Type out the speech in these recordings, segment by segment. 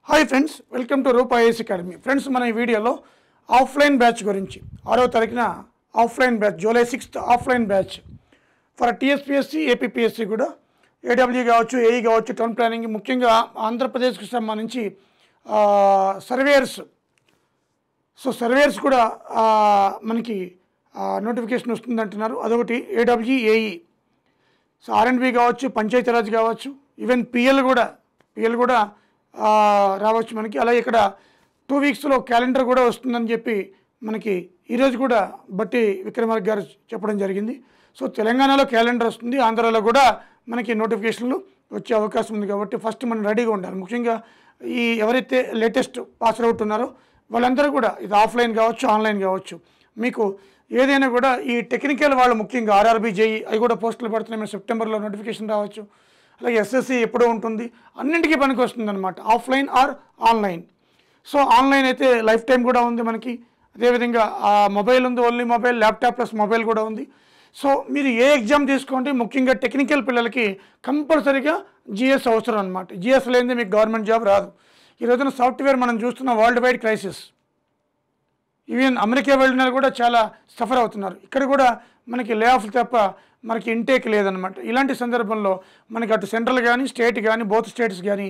Hi friends, welcome to Rupa IAS academy. Friends, మన ఈ వీడియోలో ఆఫ్లైన్ బ్యాచ్ గురించి 6వ తారీఖున offline batch July 6th offline batch for TSPSC APPSC కూడా ఏడబ్ల్యూ కావచ్చు, ఏఈ కావచ్చు, టౌన్ ప్లానింగ్, ముఖ్యంగా ఆంధ్రప్రదేశ్కి సంబంధించి సర్వేయర్స్. సో సర్వేయర్స్ కూడా మనకి నోటిఫికేషన్ వస్తుంది అంటున్నారు. అదొకటి ఏడబ్ల్యూ, ఏఈ. సో ఆర్ఎండ్బి కావచ్చు, పంచాయతీరాజ్ కావచ్చు, ఈవెన్ పిఎల్ కూడా రావచ్చు మనకి. అలాగే ఇక్కడ 2 వీక్స్లో క్యాలెండర్ కూడా వస్తుందని చెప్పి మనకి ఈరోజు కూడా బట్టి విక్రమార్క గారు చెప్పడం జరిగింది. సో తెలంగాణలో క్యాలెండర్ వస్తుంది, ఆంధ్రాలో కూడా మనకి నోటిఫికేషన్లు వచ్చే అవకాశం ఉంది. కాబట్టి ఫస్ట్ మనం రెడీగా ఉండాలి. ముఖ్యంగా ఎవరైతే లేటెస్ట్ పాస్ అవుట్ ఉన్నారో వాళ్ళందరూ కూడా, ఇది ఆఫ్లైన్ కావచ్చు, ఆన్లైన్ కావచ్చు, మీకు ఏదైనా కూడా ఈ టెక్నికల్ వాళ్ళు ముఖ్యంగా ఆర్ఆర్బీ, జేఈ అవి కూడా పోస్టులు పడుతున్నాయి. సెప్టెంబర్లో నోటిఫికేషన్ రావచ్చు. అలాగే ఎస్ఎస్సి ఎప్పుడూ ఉంటుంది, అన్నింటికీ పనికి వస్తుంది అనమాట, offline or online. So online అయితే లైఫ్ టైం కూడా ఉంది మనకి. అదేవిధంగా మొబైల్ ఉంది, only mobile, laptop plus mobile కూడా ఉంది. సో మీరు ఏ ఎగ్జామ్ తీసుకోండి, ముఖ్యంగా టెక్నికల్ పిల్లలకి కంపల్సరీగా జిఎస్ అవసరం అనమాట. జిఎస్ లేనిదే మీకు గవర్నమెంట్ జాబ్ రాదు. ఈ రోజున సాఫ్ట్వేర్ మనం చూస్తున్న world wide crisis. Even America వెళ్ళినా కూడా చాలా సఫర్ అవుతున్నారు. ఇక్కడ కూడా మనకి లే ఆఫ్ తప్ప మనకి ఇంటేక్ లేదనమాట. ఇలాంటి సందర్భంలో మనకి అటు సెంట్రల్ కానీ, స్టేట్ కానీ, బోత్ స్టేట్స్ కానీ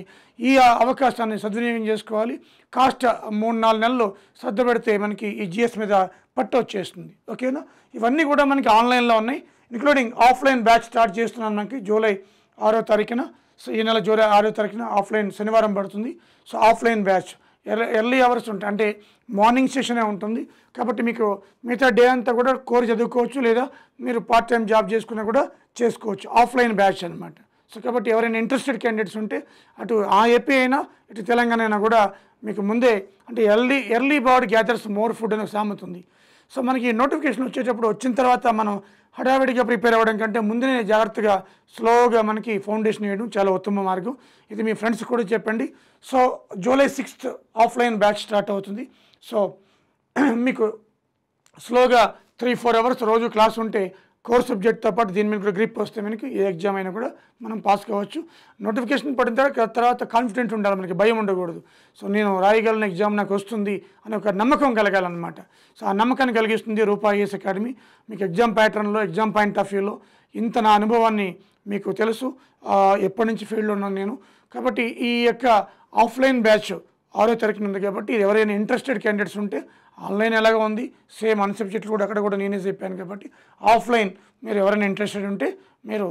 ఈ అవకాశాన్ని సద్వినియోగం చేసుకోవాలి. కాస్ట్ 3-4 నెలలు శ్రద్ధ పెడితే మనకి ఈ జిఎస్ మీద పట్టు వచ్చేస్తుంది. ఓకేనా? ఇవన్నీ కూడా మనకి ఆన్లైన్లో ఉన్నాయి, ఇంక్లూడింగ్ ఆఫ్లైన్ బ్యాచ్ స్టార్ట్ చేస్తున్నాను మనకి జూలై 6వ తారీఖున. సో ఈ నెల జూలై 6వ తారీఖున ఆఫ్లైన్ శనివారం పడుతుంది. So offline batch early hours ఉంటాయి, అంటే మార్నింగ్ సెషనే ఉంటుంది. కాబట్టి మీకు మిగతా డే అంతా కూడా కోర్ చదువుకోవచ్చు, లేదా మీరు పార్ట్ టైం జాబ్ చేసుకున్నా కూడా చేసుకోవచ్చు. ఆఫ్లైన్ బ్యాచ్ అనమాట. సో కాబట్టి ఎవరైనా ఇంట్రెస్టెడ్ క్యాండిడేట్స్ ఉంటే అటు ఏపీ అయినా ఇటు తెలంగాణ అయినా కూడా మీకు ముందే, అంటే early bird gathers more food అనే సామెత ఉంది. సో మనకి నోటిఫికేషన్ వచ్చేటప్పుడు వచ్చిన తర్వాత మనం హడావిడిగా ప్రిపేర్ అవ్వడం కంటే ముందే జాగ్రత్తగా స్లోగా మనకి ఫౌండేషన్ వేయడం చాలా ఉత్తమ మార్గం. ఇది మీ ఫ్రెండ్స్ కూడా చెప్పండి. So July 6th offline batch start అవుతుంది. సో మీకు స్లోగా 3-4 అవర్స్ రోజు క్లాస్ ఉంటే కోర్ సబ్జెక్ట్తో పాటు దీని మీద కూడా గ్రిప్ వస్తే మనకి ఏ ఎగ్జామ్ అయినా కూడా మనం పాస్ కావచ్చు. నోటిఫికేషన్ పడిన తర్వాత కాన్ఫిడెంట్ ఉండాలి, మనకి భయం ఉండకూడదు. సో నేను రాయగలను, ఎగ్జామ్ నాకు వస్తుంది అనే ఒక నమ్మకం కలగాలన్నమాట. సో ఆ నమ్మకాన్ని కలిగిస్తుంది రూపా ఐఏఎస్ అకాడమీ. మీకు ఎగ్జామ్ ప్యాటర్న్లో, ఎగ్జామ్ పాయింట్ ఆఫ్ వ్యూలో ఇంత నా అనుభవాన్ని మీకు తెలుసు, ఎప్పటి నుంచి ఫీల్డ్లో ఉన్నాను నేను. కాబట్టి ఈ యొక్క ఆఫ్లైన్ బ్యాచ్ 6వ తారీఖున ఉంది. కాబట్టి ఎవరైనా ఇంట్రెస్టెడ్ క్యాండిడేట్స్ ఉంటే, ఆన్లైన్ ఎలాగ ఉంది సేమ్ అన్ని సబ్జెక్టులు కూడా అక్కడ కూడా నేనే చెప్పాను. కాబట్టి ఆఫ్లైన్ మీరు ఎవరైనా ఇంట్రెస్టెడ్ ఉంటే మీరు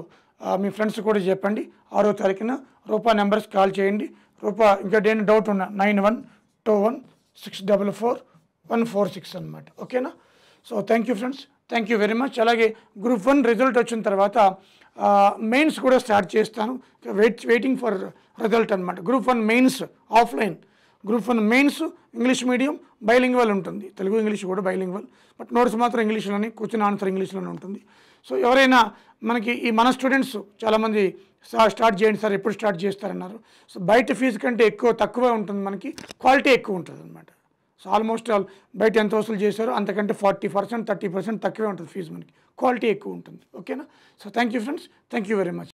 మీ ఫ్రెండ్స్ కూడా చెప్పండి. 6వ తారీఖున రూపా నెంబర్స్ కాల్ చేయండి. రూపా ఇంకా దేని డౌట్ ఉన్నా 9121644146 అనమాట. ఓకేనా? So thank you friends, thank you very much. అలాగే గ్రూప్ 1 రిజల్ట్ వచ్చిన తర్వాత మెయిన్స్ కూడా స్టార్ట్ చేస్తాను. వెయిటింగ్ ఫర్ రిజల్ట్ అనమాట. Group 1 mains offline, group 1 mains English medium bilingual ఉంటుంది, తెలుగు ఇంగ్లీష్ కూడా బైలింగ్వల్, బట్ నోట్స్ మాత్రం ఇంగ్లీష్లోనే, క్వశ్చన్ ఆన్సర్ ఇంగ్లీష్లోనే ఉంటుంది. సో ఎవరైనా మనకి మన స్టూడెంట్స్ చాలామంది స్టార్ట్ చేయండి సార్, ఎప్పుడు స్టార్ట్ చేస్తారన్నారు. సో బయట ఫీజు కంటే తక్కువే ఉంటుంది, మనకి క్వాలిటీ ఎక్కువ ఉంటుంది అనమాట. సో ఆల్మోస్ట్ బయట ఎంత వసూలు చేశారో అంతకంటే 40%, 30% తక్కువే ఉంటుంది ఫీజు, మనకి క్వాలిటీ ఎక్కువ ఉంటుంది. ఓకేనా? So thank you friends, thank you very much.